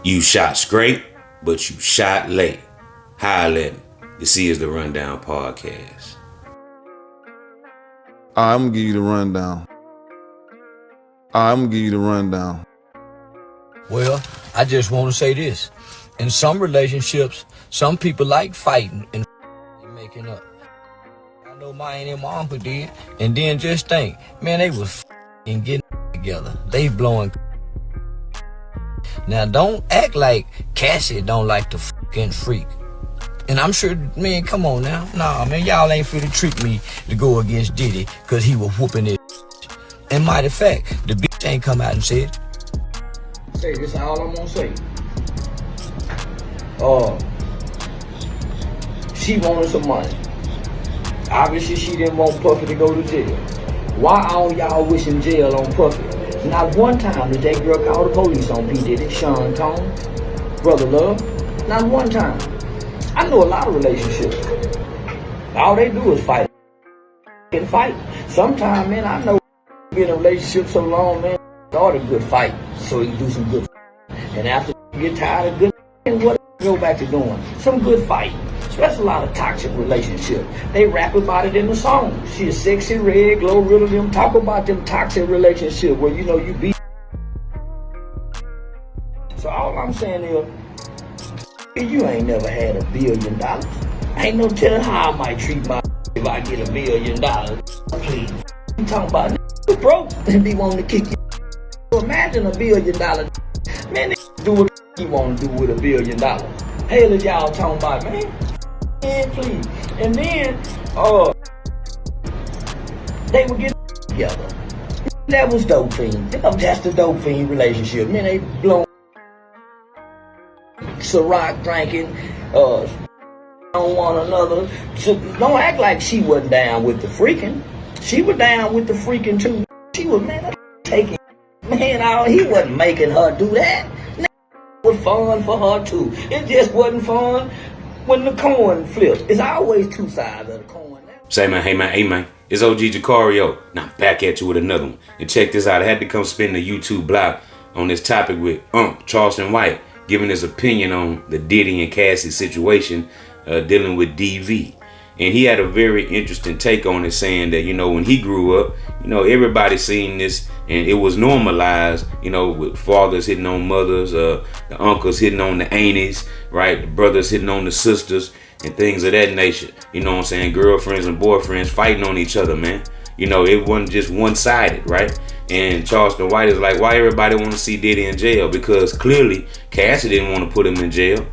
You shot straight, but you shot late. Holla at me. This is the Rundown Podcast. I'm gonna give you the rundown. Well, I just want to say this. In some relationships, some people like fighting and making up. I know mine and my uncle did. And then just think, man, they was getting together. They blowing. Now, don't act like Cassie don't like to fucking freak. And I'm sure, man, come on now. Nah, man, y'all ain't finna trick me to go against Diddy because he was whooping his. And mighty fact, the bitch ain't come out and said. Say, this is all I'm gonna say. She wanted some money. Obviously, she didn't want Puffy to go to jail. Why all y'all wishing jail on Puffy? Not one time did that girl call the police on P. Diddy, Sean Tone, Brother Love. Not one time. I know a lot of relationships. All they do is fight and fight. Sometimes, man, I know been in a relationship so long, man, start a good fight so he can do some good. And after you get tired of good, what go back to doing? Some good fight. So that's a lot of toxic relationship. They rap about it in the song. She is sexy, red, glow, rid of them. Talk about them toxic relationship where you beat. So all I'm saying is, you ain't never had $1 billion. Ain't no telling how I might treat my if I get $1 billion. Please. You talking about you broke and be wanting to kick you. Imagine $1 billion. Man, do what you want to do with $1 billion. Hell is y'all talking about, man? Man, please. And then, they would get together. That was dope fiend. That's the dope fiend relationship. Man, they blown Ciroc drinking, on one another. So don't act like she wasn't down with the freaking. She was down with the freaking too. She was, man, taking. Man, he wasn't making her do that. It was fun for her too. It just wasn't fun when the coin flips. It's always two sides of the coin. Say, man, hey, man. It's OG Jucario. Now back at you with another one. And check this out. I had to come spin the YouTube block on this topic with Charleston White, giving his opinion on the Diddy and Cassie situation dealing with DV. And he had a very interesting take on it, saying that, when he grew up, everybody seen this and it was normalized, with fathers hitting on mothers, the uncles hitting on the aunties, right? The brothers hitting on the sisters and things of that nature. You know what I'm saying? Girlfriends and boyfriends fighting on each other, man. It wasn't just one-sided, right? And Charleston White is like, why everybody want to see Diddy in jail? Because clearly Cassie didn't want to put him in jail.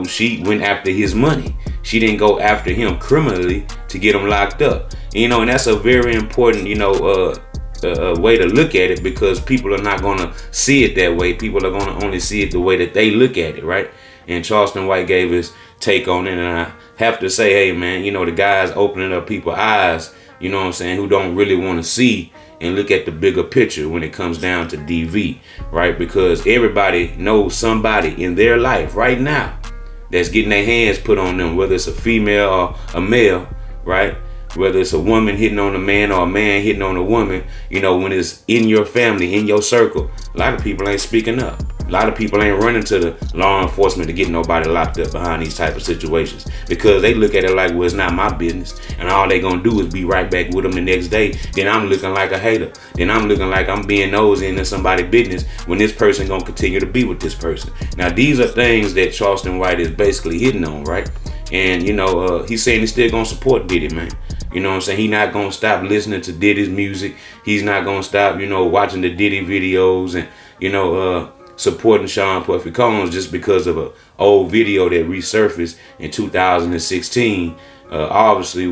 She went after his money. She didn't go after him criminally to get him locked up. And that's a very important, way to look at it, because people are not going to see it that way. People are going to only see it the way that they look at it, right? And Charleston White gave his take on it. And I have to say, hey, man, the guy's opening up people's eyes, who don't really want to see and look at the bigger picture when it comes down to DV, right? Because everybody knows somebody in their life right now that's getting their hands put on them, whether it's a female or a male, right? Whether it's a woman hitting on a man or a man hitting on a woman, when it's in your family, in your circle, a lot of people ain't speaking up. A lot of people ain't running to the law enforcement to get nobody locked up behind these type of situations, because they look at it like, well, it's not my business. And all they gonna do is be right back with them the next day. Then I'm looking like a hater. Then I'm looking like I'm being nosy into somebody's business when this person gonna continue to be with this person. Now, these are things that Charleston White is basically hitting on, right? And, he's saying he's still gonna support Diddy, man. You know what I'm saying? He's not going to stop listening to Diddy's music. He's not going to stop, watching the Diddy videos and, supporting Sean Puffy Combs just because of an old video that resurfaced in 2016. Obviously,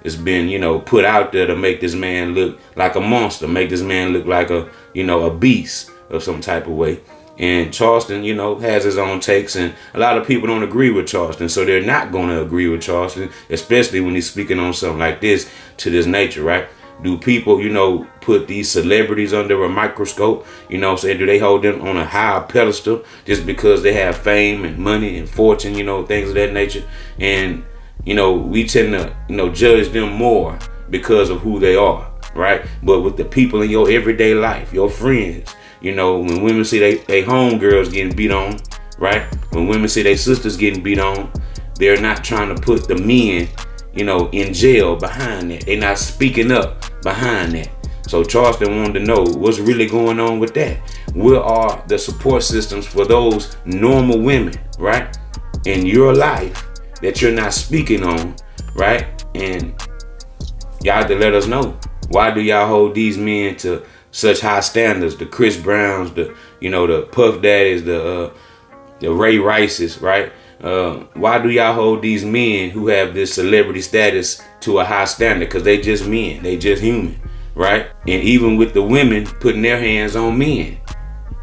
it's been, put out there to make this man look like a monster, make this man look like a beast of some type of way. And Charleston, has his own takes, and a lot of people don't agree with Charleston, so they're not going to agree with Charleston, especially when he's speaking on something like this, to this nature, right? Do people, put these celebrities under a microscope? Do they hold them on a higher pedestal just because they have fame and money and fortune, things of that nature? And, we tend to, judge them more because of who they are, right? But with the people in your everyday life, your friends, You know, when women see they homegirls getting beat on, right? When women see their sisters getting beat on, they're not trying to put the men, you know, in jail behind that. They're not speaking up behind that. So Charleston wanted to know what's really going on with that. Where are the support systems for those normal women, right, in your life that you're not speaking on, right? And y'all have to let us know. Why do y'all hold these men to such high standards? The Chris Browns, the Puff Daddies, the Ray Rices, right? Why do y'all hold these men who have this celebrity status to a high standard? Because they just men, they just human, right? And even with the women putting their hands on men,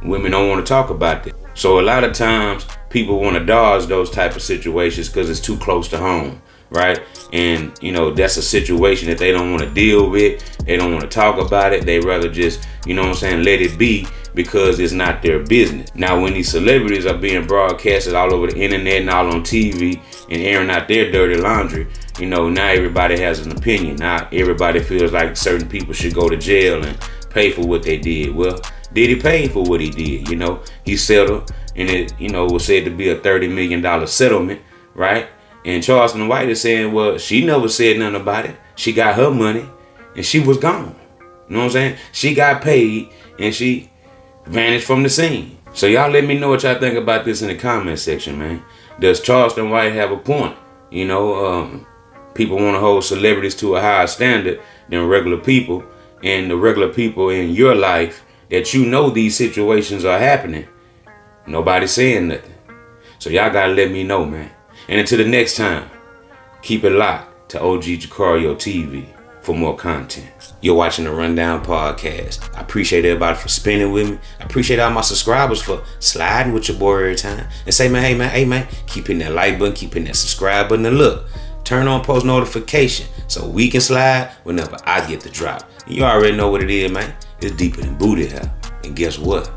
women don't want to talk about that. So a lot of times people want to dodge those type of situations because it's too close to home, right? And you know, that's a situation that they don't want to deal with. They don't want to talk about it. They rather just, you know what I'm saying, let it be because it's not their business. Now, when these celebrities are being broadcasted all over the internet and all on TV and airing out their dirty laundry, you know, now everybody has an opinion. Now everybody feels like certain people should go to jail and pay for what they did. Well, Diddy paid for what he did, you know. He settled, and it, you know, was said to be a $30 million settlement, right? And Charleston White is saying, well, she never said nothing about it. She got her money, and she was gone. You know what I'm saying? She got paid, and she vanished from the scene. So y'all let me know what y'all think about this in the comment section, man. Does Charleston White have a point? You know, people want to hold celebrities to a higher standard than regular people, and the regular people in your life that you know these situations are happening, nobody's saying nothing. So y'all gotta let me know, man. And until the next time, keep it locked to OG Jucario TV for more content. You're watching the Rundown Podcast. I appreciate everybody for spending with me. I appreciate all my subscribers for sliding with your boy every time. And say, man, hey man, keep hitting that like button, keep hitting that subscribe button, and look, turn on post notification so we can slide whenever I get the drop. You already know what it is, man. It's deeper than booty hell. And guess what?